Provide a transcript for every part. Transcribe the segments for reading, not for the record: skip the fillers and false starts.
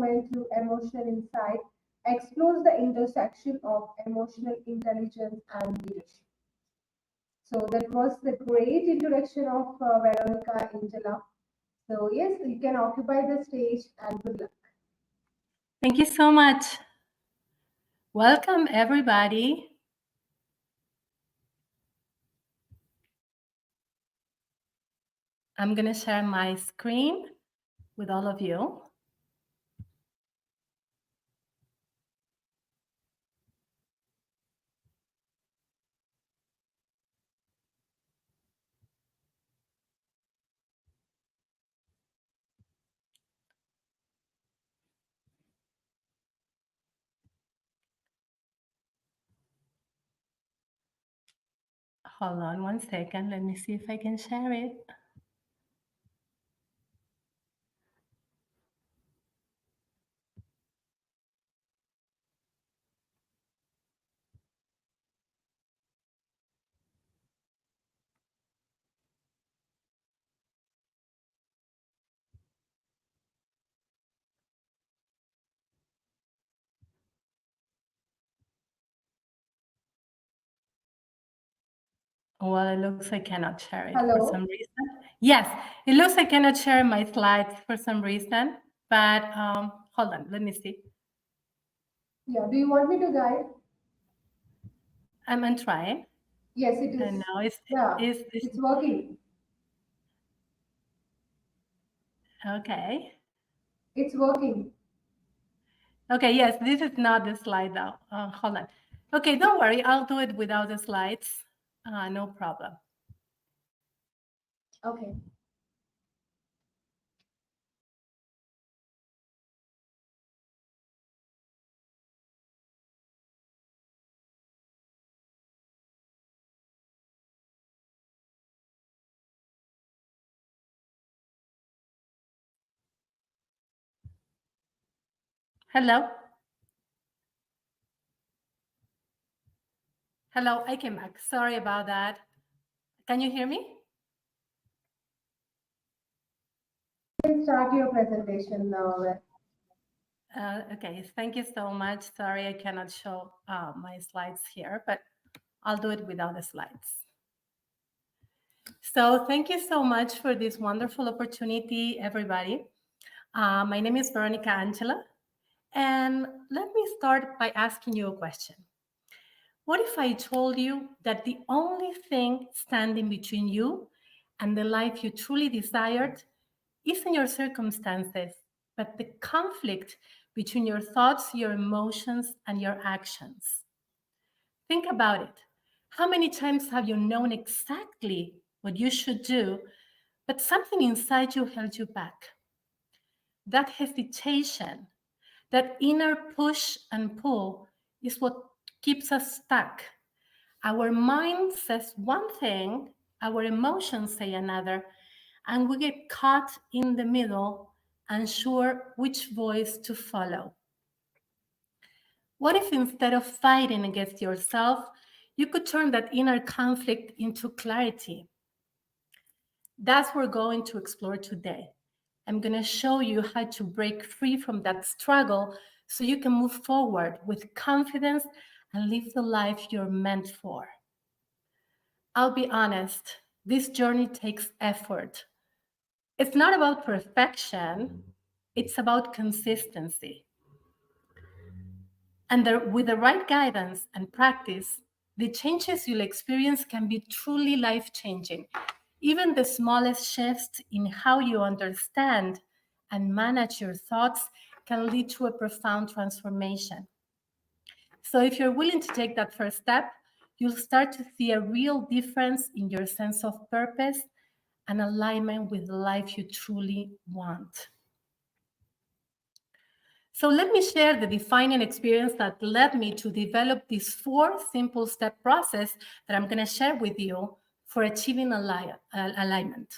moment to emotional insight explores the intersection of emotional intelligence and leadership. So that was the great introduction of Veronica Angela. So yes, you can occupy the stage and good luck. Thank you so much. Welcome, everybody. I'm going to share my screen with all of you. Hold on one second. Let me see if I can share it. Well, it looks like I cannot share it for some reason. Yes, it looks like I cannot share my slides for some reason, but hold on, let me see. Yeah, do you want me to guide? I'm trying. Yes, it is. And now it's working. Okay. It's working. Okay, yes, this is not the slide though. Hold on. Okay, don't worry, I'll do it without the slides. No problem. Okay. Hello? Hello, I came back. Sorry about that. Can you hear me? You can start your presentation now. Okay, thank you so much. Sorry, I cannot show my slides here, but I'll do it without the slides. So thank you so much for this wonderful opportunity, everybody. My name is Veronica Angela, and let me start by asking you a question. What if I told you that the only thing standing between you and the life you truly desired isn't your circumstances, but the conflict between your thoughts, your emotions, and your actions? Think about it. How many times have you known exactly what you should do, but something inside you held you back? That hesitation, that inner push and pull is what keeps us stuck. Our mind says one thing, our emotions say another, and we get caught in the middle, unsure which voice to follow. What if instead of fighting against yourself, you could turn that inner conflict into clarity? That's what we're going to explore today. I'm going to show you how to break free from that struggle so you can move forward with confidence and live the life you're meant for. I'll be honest, this journey takes effort. It's not about perfection, it's about consistency. And with the right guidance and practice, the changes you'll experience can be truly life-changing. Even the smallest shifts in how you understand and manage your thoughts can lead to a profound transformation. So if you're willing to take that first step, you'll start to see a real difference in your sense of purpose and alignment with the life you truly want. So let me share the defining experience that led me to develop this 4 simple step process that I'm going to share with you for achieving alignment.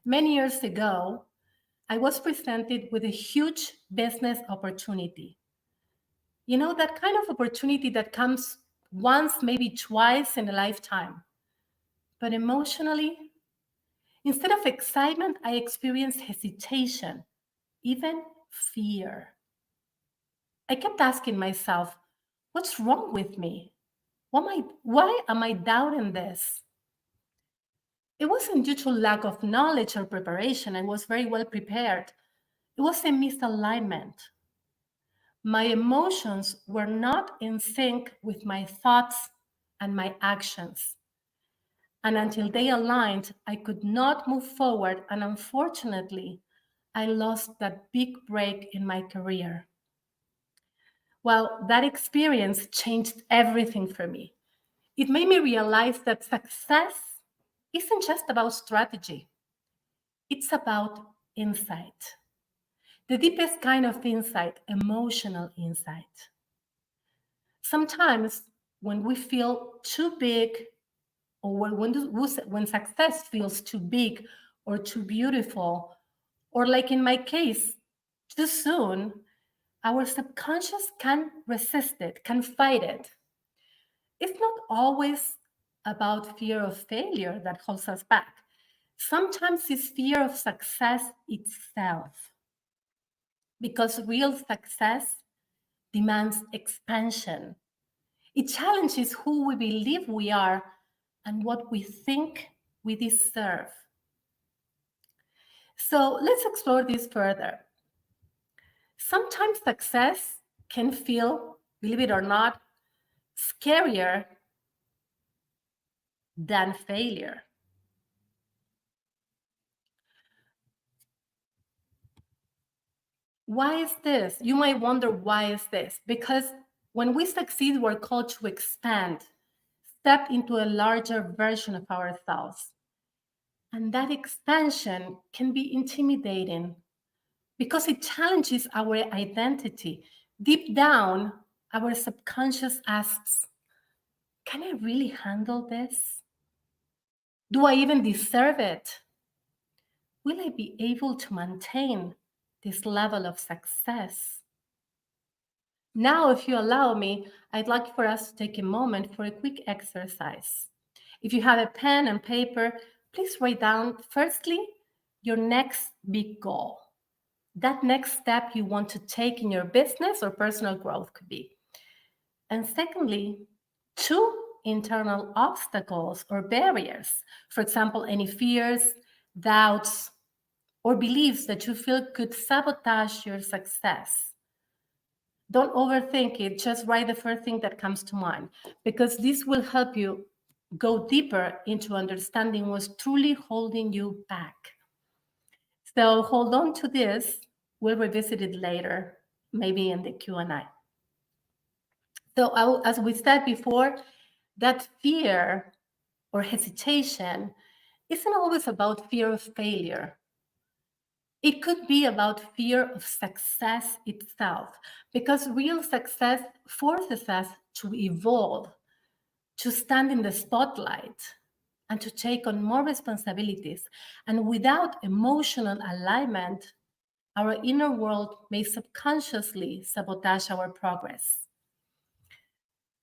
Many years ago, I was presented with a huge business opportunity. You know, that kind of opportunity that comes once, maybe twice in a lifetime. But emotionally, instead of excitement, I experienced hesitation, even fear. I kept asking myself, what's wrong with me? Why am I doubting this? It wasn't due to lack of knowledge or preparation. I was very well prepared. It was a misalignment. My emotions were not in sync with my thoughts and my actions. And until they aligned, I could not move forward. And unfortunately, I lost that big break in my career. Well, that experience changed everything for me. It made me realize that success isn't just about strategy, it's about insight. The deepest kind of insight, emotional insight. Sometimes when we feel too big, or when success feels too big or too beautiful, or like in my case, too soon, our subconscious can resist it, can fight it. It's not always about fear of failure that holds us back. Sometimes it's fear of success itself, because real success demands expansion. It challenges who we believe we are and what we think we deserve. So let's explore this further. Sometimes success can feel, believe it or not, scarier than failure. Why is this? You might wonder, why is this? Because when we succeed, we're called to expand, step into a larger version of ourselves. And that expansion can be intimidating because it challenges our identity. Deep down, our subconscious asks, can I really handle this? Do I even deserve it? Will I be able to maintain this level of success? Now, if you allow me, I'd like for us to take a moment for a quick exercise. If you have a pen and paper, please write down, firstly, your next big goal. That next step you want to take in your business or personal growth could be. And secondly, 2 internal obstacles or barriers. For example, any fears, doubts, or beliefs that you feel could sabotage your success. Don't overthink it, just write the first thing that comes to mind, because this will help you go deeper into understanding what's truly holding you back. So hold on to this. We'll revisit it later, maybe in the Q&A. So as we said before, that fear or hesitation isn't always about fear of failure. It could be about fear of success itself, because real success forces us to evolve, to stand in the spotlight, and to take on more responsibilities. And without emotional alignment, our inner world may subconsciously sabotage our progress.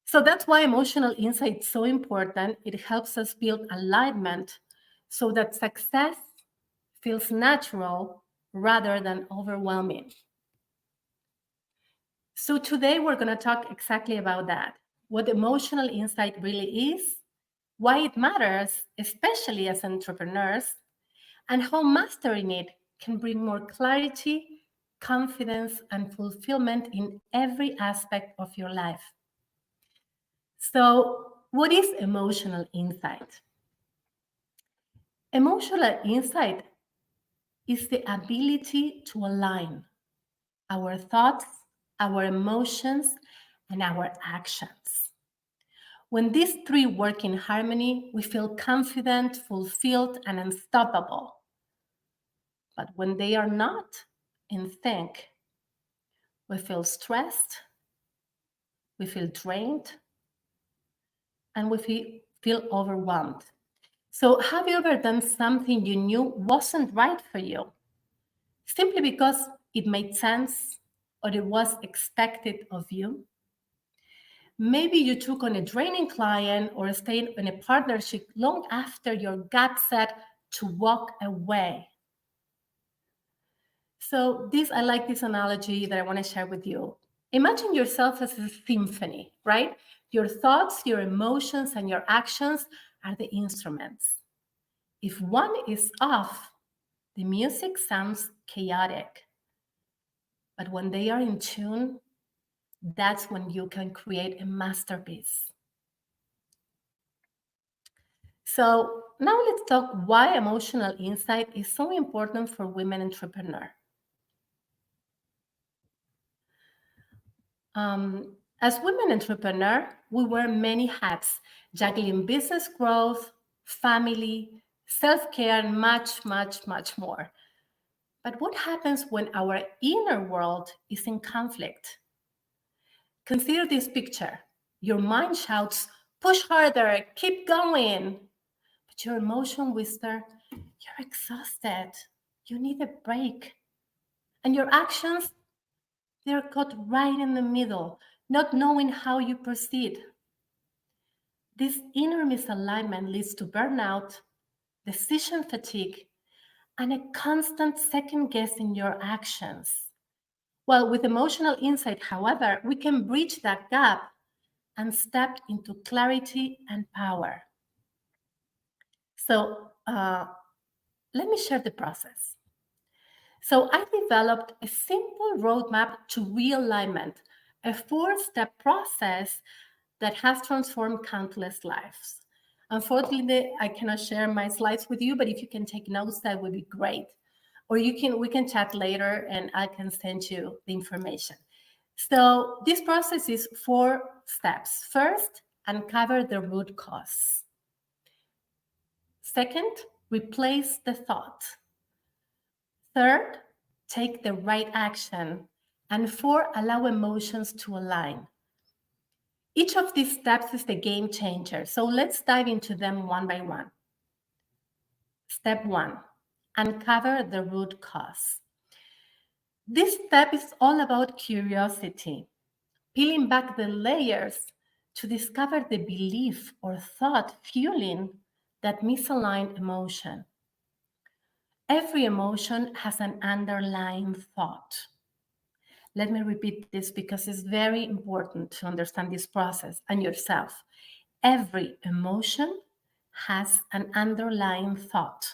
So that's why emotional insight is so important. It helps us build alignment so that success feels natural rather than overwhelming. So today we're going to talk exactly about that, what emotional insight really is, why it matters, especially as entrepreneurs, and how mastering it can bring more clarity, confidence, and fulfillment in every aspect of your life. So, what is emotional insight? Emotional insight is the ability to align our thoughts, our emotions, and our actions. When these 3 work in harmony, we feel confident, fulfilled, and unstoppable. But when they are not in sync, we feel stressed, we feel drained, and we feel overwhelmed. So have you ever done something you knew wasn't right for you, simply because it made sense or it was expected of you? Maybe you took on a draining client or stayed in a partnership long after your gut said to walk away. So I like this analogy that I want to share with you. Imagine yourself as a symphony, right? Your thoughts, your emotions, and your actions are the instruments. If one is off, the music sounds chaotic. But when they are in tune, that's when you can create a masterpiece. So now let's talk why emotional insight is so important for women entrepreneurs. As women entrepreneurs, we wear many hats, juggling business growth, family, self-care, and much, much, much more. But what happens when our inner world is in conflict? Consider this picture. Your mind shouts, push harder, keep going. But your emotion whispers, you're exhausted, you need a break. And your actions, they're caught right in the middle, not knowing how you proceed. This inner misalignment leads to burnout, decision fatigue, and a constant second guess in your actions. Well, with emotional insight, however, we can bridge that gap and step into clarity and power. So let me share the process. So I developed a simple roadmap to realignment, a 4-step process that has transformed countless lives. Unfortunately, I cannot share my slides with you, but if you can take notes, that would be great. Or we can chat later and I can send you the information. So this process is 4 steps. First, uncover the root cause. Second, replace the thought. Third, take the right action. And 4, allow emotions to align. Each of these steps is the game changer. So let's dive into them one by one. Step 1, uncover the root cause. This step is all about curiosity, peeling back the layers to discover the belief or thought fueling that misaligned emotion. Every emotion has an underlying thought. Let me repeat this because it's very important to understand this process and yourself. Every emotion has an underlying thought.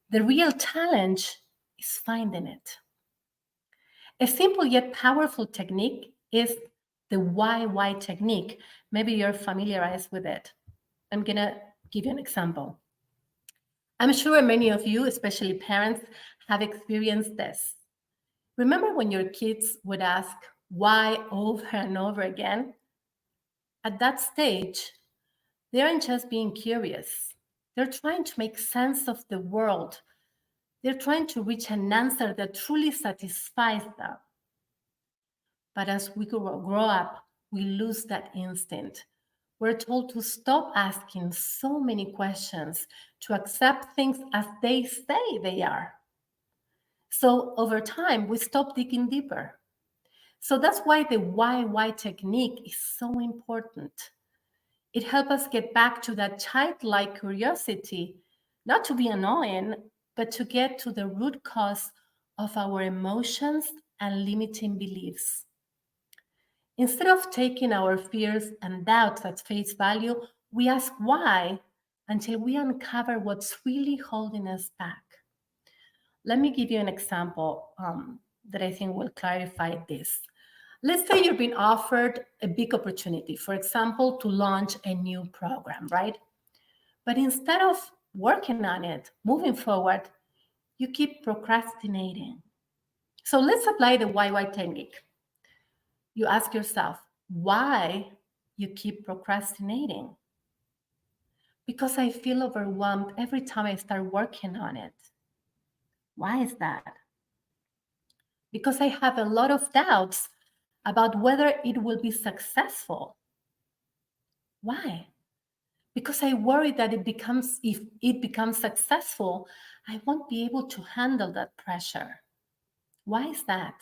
The real challenge is finding it. A simple yet powerful technique is the why technique. Maybe you're familiarized with it. I'm going to give you an example. I'm sure many of you, especially parents, have experienced this. Remember when your kids would ask why over and over again? At that stage, they aren't just being curious. They're trying to make sense of the world. They're trying to reach an answer that truly satisfies them. But as we grow up, we lose that instinct. We're told to stop asking so many questions, to accept things as they say they are. So over time, we stop digging deeper. So that's why the why technique is so important. It helps us get back to that childlike curiosity, not to be annoying, but to get to the root cause of our emotions and limiting beliefs. Instead of taking our fears and doubts at face value, we ask why until we uncover what's really holding us back. Let me give you an example that I think will clarify this. Let's say you've been offered a big opportunity, for example, to launch a new program, right? But instead of working on it, moving forward, you keep procrastinating. So let's apply the why technique. You ask yourself, why you keep procrastinating? Because I feel overwhelmed every time I start working on it. Why is that? Because I have a lot of doubts about whether it will be successful. Why? Because I worry that if it becomes successful, I won't be able to handle that pressure. Why is that?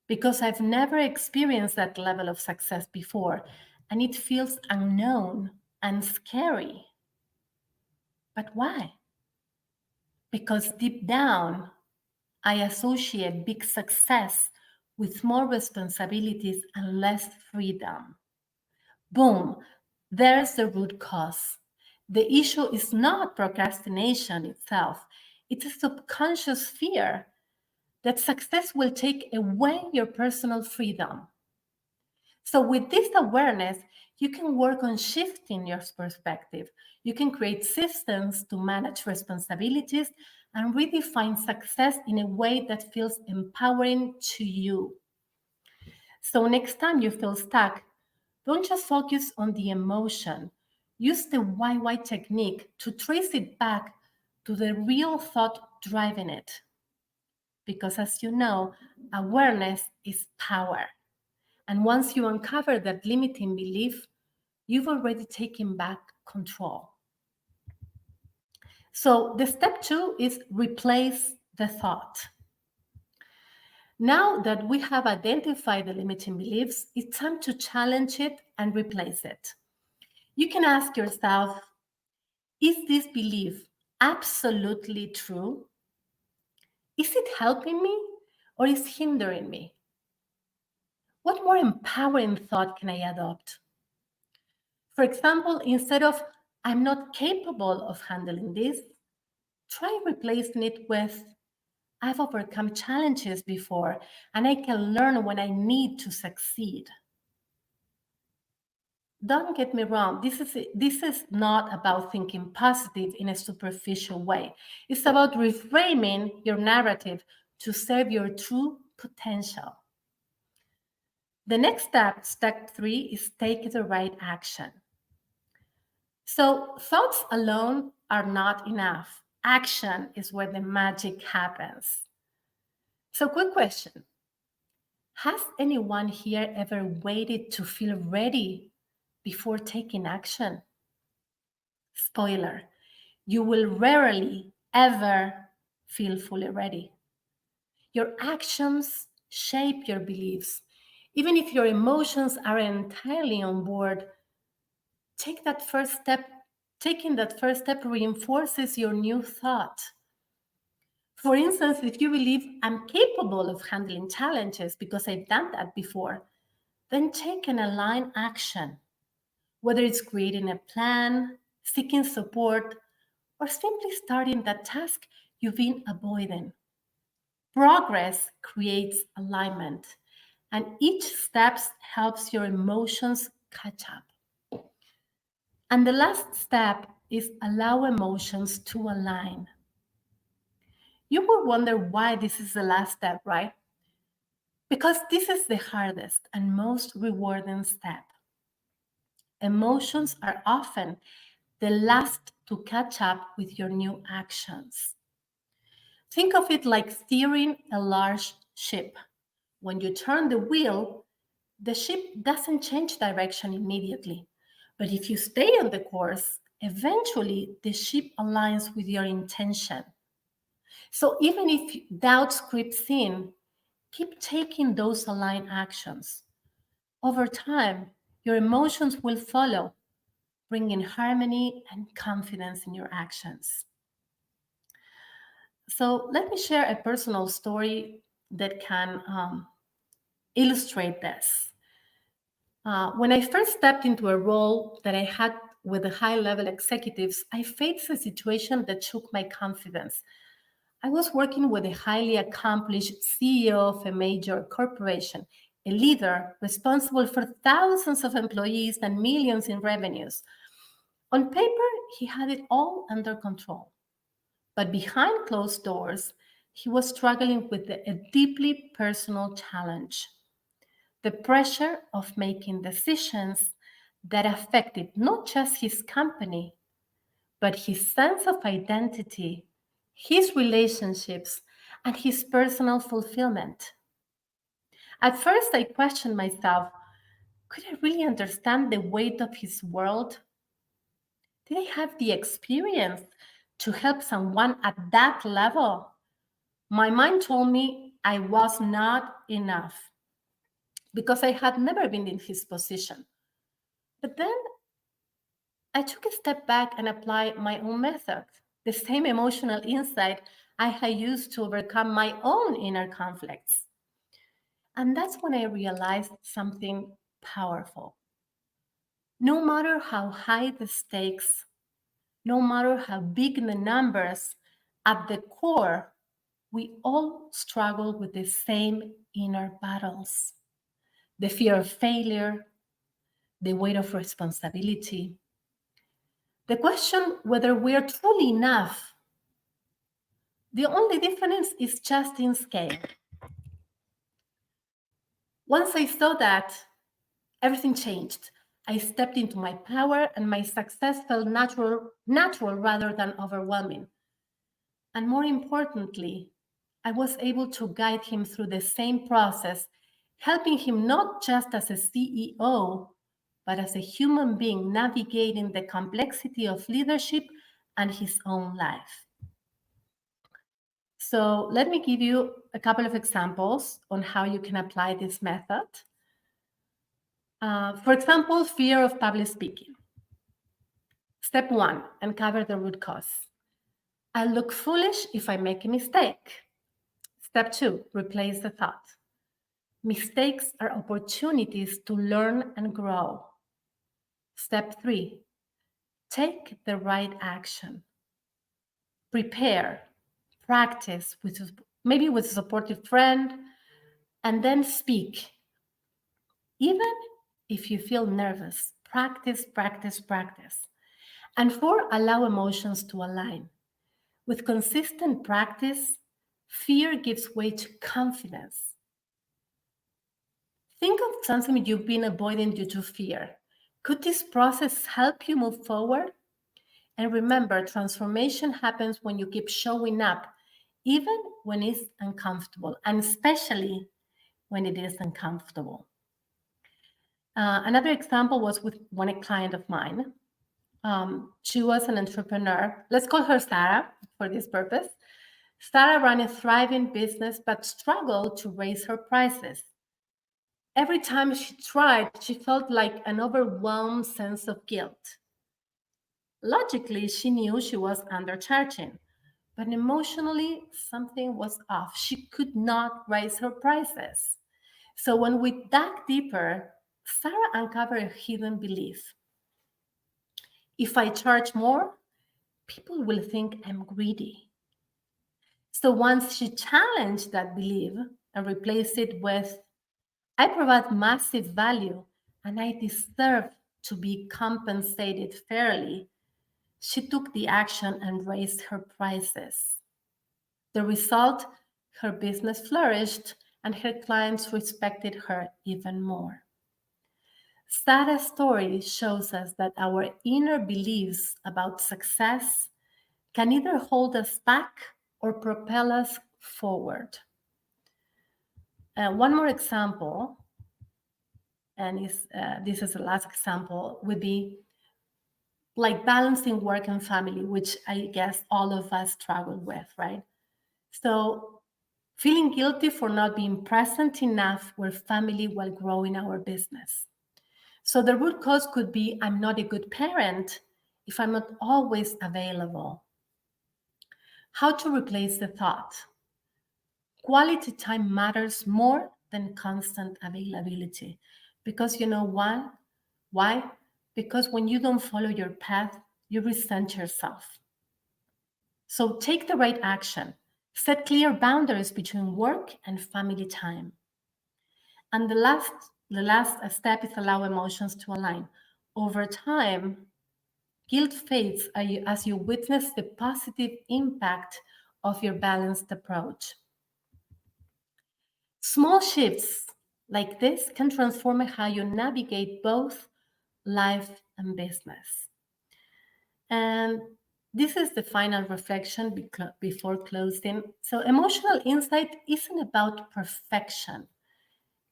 Because I've never experienced that level of success before, and it feels unknown and scary. But why? Because deep down, I associate big success with more responsibilities and less freedom. Boom, there's the root cause. The issue is not procrastination itself, it's a subconscious fear that success will take away your personal freedom. So, with this awareness, you can work on shifting your perspective. You can create systems to manage responsibilities and redefine success in a way that feels empowering to you. So, next time you feel stuck, don't just focus on the emotion. Use the YY technique to trace it back to the real thought driving it. Because as you know, awareness is power. And once you uncover that limiting belief, you've already taken back control. So the step 2 is replace the thought. Now that we have identified the limiting beliefs, it's time to challenge it and replace it. You can ask yourself, is this belief absolutely true? Is it helping me or is it hindering me? What more empowering thought can I adopt? For example, instead of I'm not capable of handling this, try replacing it with I've overcome challenges before and I can learn when I need to succeed. Don't get me wrong, this is not about thinking positive in a superficial way. It's about reframing your narrative to serve your true potential. The next step, step 3, is take the right action. So thoughts alone are not enough. Action is where the magic happens. So quick question. Has anyone here ever waited to feel ready before taking action? Spoiler, you will rarely ever feel fully ready. Your actions shape your beliefs. Even if your emotions aren't entirely on board, take that first step. Taking that first step reinforces your new thought. For instance, if you believe I'm capable of handling challenges because I've done that before, then take an aligned action, whether it's creating a plan, seeking support, or simply starting that task you've been avoiding. Progress creates alignment, and each step helps your emotions catch up. And the last step is allow emotions to align. You will wonder why this is the last step, right? Because this is the hardest and most rewarding step. Emotions are often the last to catch up with your new actions. Think of it like steering a large ship. When you turn the wheel, the ship doesn't change direction immediately. But if you stay on the course, eventually the ship aligns with your intention. So even if doubt creeps in, keep taking those aligned actions. Over time, your emotions will follow, bringing harmony and confidence in your actions. So let me share a personal story that can illustrate this. When I first stepped into a role that I had with the high-level executives, I faced a situation that shook my confidence. I was working with a highly accomplished CEO of a major corporation, a leader responsible for thousands of employees and millions in revenues. On paper, he had it all under control. But behind closed doors, he was struggling with a deeply personal challenge: the pressure of making decisions that affected not just his company, but his sense of identity, his relationships, and his personal fulfillment. At first, I questioned myself, could I really understand the weight of his world? Did I have the experience to help someone at that level? My mind told me I was not enough because I had never been in his position. But then I took a step back and applied my own method, the same emotional insight I had used to overcome my own inner conflicts. And that's when I realized something powerful. No matter how high the stakes, no matter how big the numbers, at the core, we all struggle with the same inner battles: the fear of failure, the weight of responsibility, the question whether we are truly enough. The only difference is just in scale. Once I saw that, everything changed. I stepped into my power and my success felt natural rather than overwhelming. And more importantly, I was able to guide him through the same process, helping him not just as a CEO, but as a human being navigating the complexity of leadership and his own life. So let me give you a couple of examples on how you can apply this method. For example, fear of public speaking. Step 1, uncover the root cause. I look foolish if I make a mistake. Step 2, replace the thought. Mistakes are opportunities to learn and grow. Step 3, take the right action. Prepare, practice, maybe with a supportive friend, and then speak. Even if you feel nervous, practice, practice, practice. And 4, allow emotions to align. With consistent practice, fear gives way to confidence. Think of something you've been avoiding due to fear. Could this process help you move forward? And remember, transformation happens when you keep showing up, even when it's uncomfortable, and especially when it is uncomfortable. Another example was with one client of mine. She was an entrepreneur. Let's call her Sarah for this purpose. Sarah ran a thriving business but struggled to raise her prices. Every time she tried, she felt like an overwhelmed sense of guilt. Logically, she knew she was undercharging, but emotionally, something was off. She could not raise her prices. So when we dug deeper, Sarah uncovered a hidden belief. If I charge more, people will think I'm greedy. So once she challenged that belief and replaced it with, I provide massive value and I deserve to be compensated fairly, she took the action and raised her prices. The result, her business flourished and her clients respected her even more. Sarah's story shows us that our inner beliefs about success can either hold us back or propel us forward. One more example, and this is the last example, would be like balancing work and family, which I guess all of us struggle with, right? So feeling guilty for not being present enough with family while growing our business. So the root cause could be I'm not a good parent if I'm not always available. How to replace the thought? Quality time matters more than constant availability. Because you know what? Why? Because when you don't follow your path, you resent yourself. So take the right action. Set clear boundaries between work and family time. And the last step is allow emotions to align. Over time, guilt fades as you witness the positive impact of your balanced approach. Small shifts like this can transform how you navigate both life and business. And this is the final reflection before closing. So, emotional insight isn't about perfection,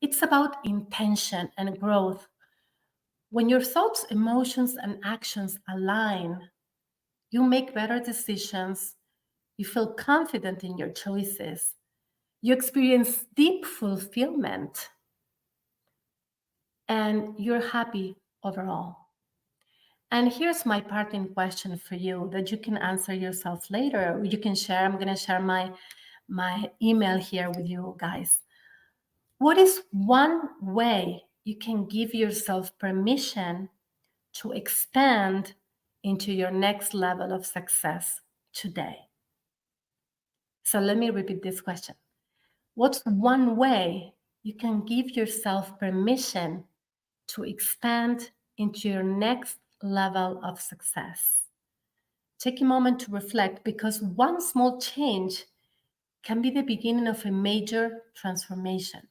it's about intention and growth. When your thoughts, emotions, and actions align, you make better decisions, you feel confident in your choices, you experience deep fulfillment, and you're happy overall. And here's my parting question for you that you can answer yourself later. Or you can share. I'm going to share my email here with you guys. What is one way you can give yourself permission to expand into your next level of success today? So let me repeat this question. What's one way you can give yourself permission to expand into your next level of success? Take a moment to reflect, because one small change can be the beginning of a major transformation.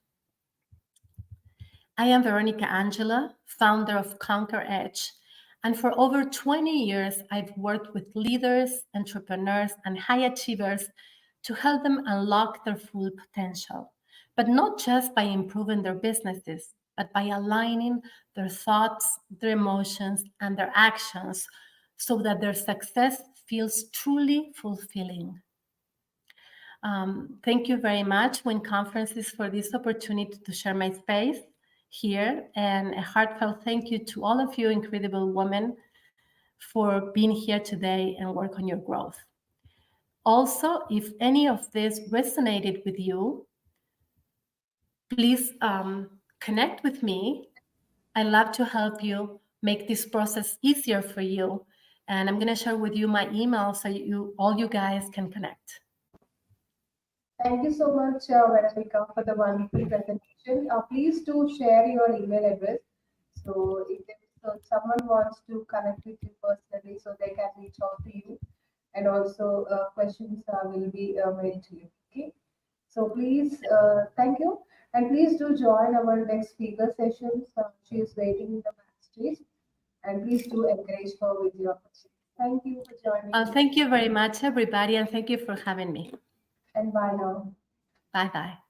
I am Veronica Angela, founder of Conquer Edge, and for over 20 years, I've worked with leaders, entrepreneurs, and high achievers to help them unlock their full potential, but not just by improving their businesses, but by aligning their thoughts, their emotions, and their actions so that their success feels truly fulfilling. Thank you very much, Win Conferences, for this opportunity to share my space here, and a heartfelt thank you to all of you incredible women for being here today and work on your growth. Also, if any of this resonated with you, please connect with me. I'd love to help you make this process easier for you. And I'm going to share with you my email so all you guys can connect. Thank you so much, Veronica, for the wonderful presentation. Please do share your email address. So if someone wants to connect with you personally, so they can reach out to you, and also questions will be made to you. Okay. So please, thank you, and please do join our next speaker sessions. She is waiting in the backstage, and please do encourage her with your questions. Thank you for joining. Thank you very much, everybody, and thank you for having me. And bye now. Bye-bye.